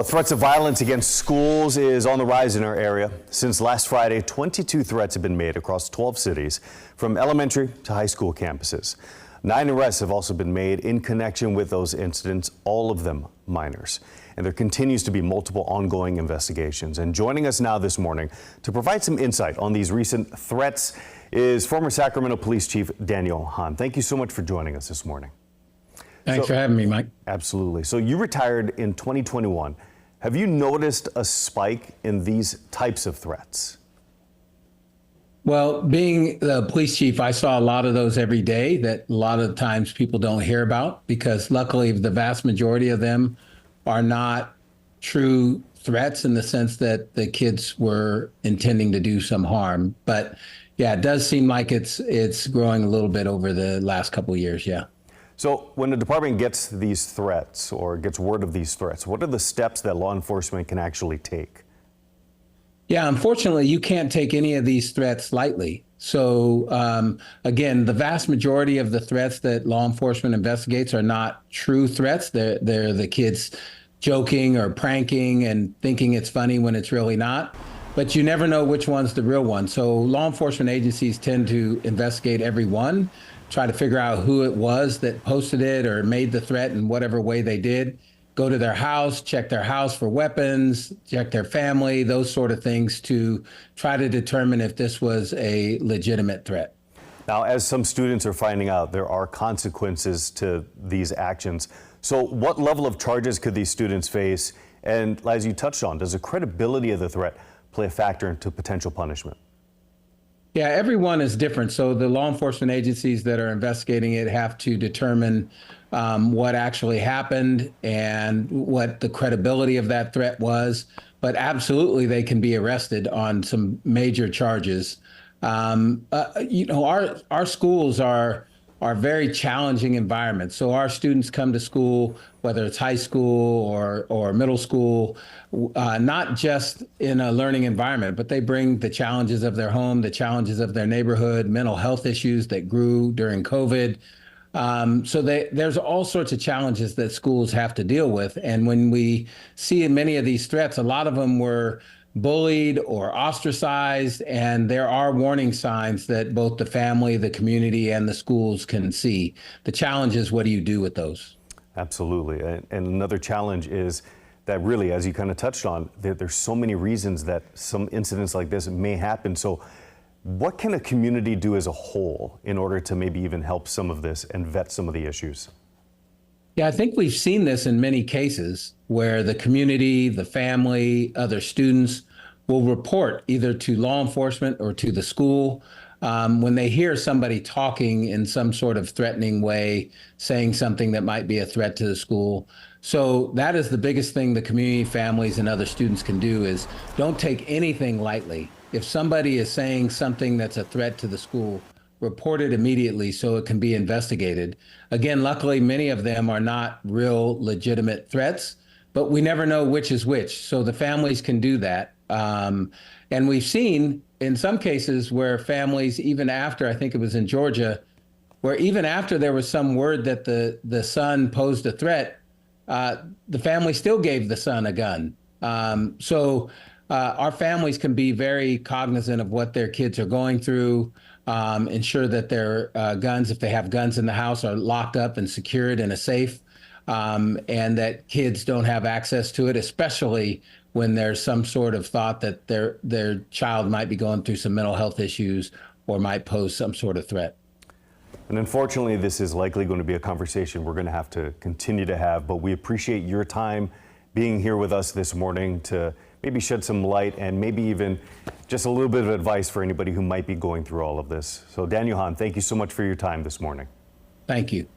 Threats of violence against schools is on the rise in our area. Since last Friday, 22 threats have been made across 12 cities, from elementary to high school campuses. 9 arrests have also been made in connection with those incidents, all of them minors. And there continues to be multiple ongoing investigations. And joining us now this morning to provide some insight on these recent threats is former Sacramento Police Chief Daniel Hahn. Thank you so much for joining us this morning. Thanks for having me, Mike. Absolutely. So you retired in 2021. Have you noticed a spike in these types of threats? Well, being the police chief, I saw a lot of those every day that a lot of times people don't hear about, because luckily the vast majority of them are not true threats in the sense that the kids were intending to do some harm. But yeah, it does seem like it's growing a little bit over the last couple of years. Yeah. So when the department gets these threats or gets word of these threats, what are the steps that law enforcement can actually take? Yeah, unfortunately, you can't take any of these threats lightly. So again, the vast majority of the threats that law enforcement investigates are not true threats. They're the kids joking or pranking and thinking it's funny when it's really not. But you never know which one's the real one. So law enforcement agencies tend to investigate every one, try to figure out who it was that posted it or made the threat in whatever way they did, go to their house, check their house for weapons, check their family, those sort of things to try to determine if this was a legitimate threat. Now, as some students are finding out, there are consequences to these actions. So what level of charges could these students face? And as you touched on, does the credibility of the threat play a factor into potential punishment? Yeah, everyone is different. So the law enforcement agencies that are investigating it have to determine what actually happened and what the credibility of that threat was. But absolutely, they can be arrested on some major charges. Our schools are very challenging environments. So our students come to school, whether it's high school or middle school, not just in a learning environment, but they bring the challenges of their home, the challenges of their neighborhood, mental health issues that grew during COVID. So there's all sorts of challenges that schools have to deal with. And when we see many of these threats, a lot of them were bullied or ostracized, and there are warning signs that both the family, the community, and the schools can see. The challenge is, what do you do with those? Absolutely. And another challenge is that really, as you kind of touched on, there's so many reasons that some incidents like this may happen. So what can a community do as a whole in order to maybe even help some of this and vet some of the issues? Yeah, I think we've seen this in many cases where the community, the family, other students will report either to law enforcement or to the school when they hear somebody talking in some sort of threatening way, saying something that might be a threat to the school. So that is the biggest thing the community, families, and other students can do, is don't take anything lightly. If somebody is saying something that's a threat to the school, report it immediately so it can be investigated. Again, luckily, many of them are not real legitimate threats, but we never know which is which. So the families can do that. And we've seen in some cases where families, even after, I think it was in Georgia, where even after there was some word that the son posed a threat, the family still gave the son a gun. Our families can be very cognizant of what their kids are going through, ensure that their guns, if they have guns in the house, are locked up and secured in a safe, and that kids don't have access to it, especially when there's some sort of thought that their child might be going through some mental health issues or might pose some sort of threat. And unfortunately, this is likely going to be a conversation we're going to have to continue to have, but we appreciate your time being here with us this morning to maybe shed some light and maybe even just a little bit of advice for anybody who might be going through all of this. So Daniel Hahn, thank you so much for your time this morning. Thank you.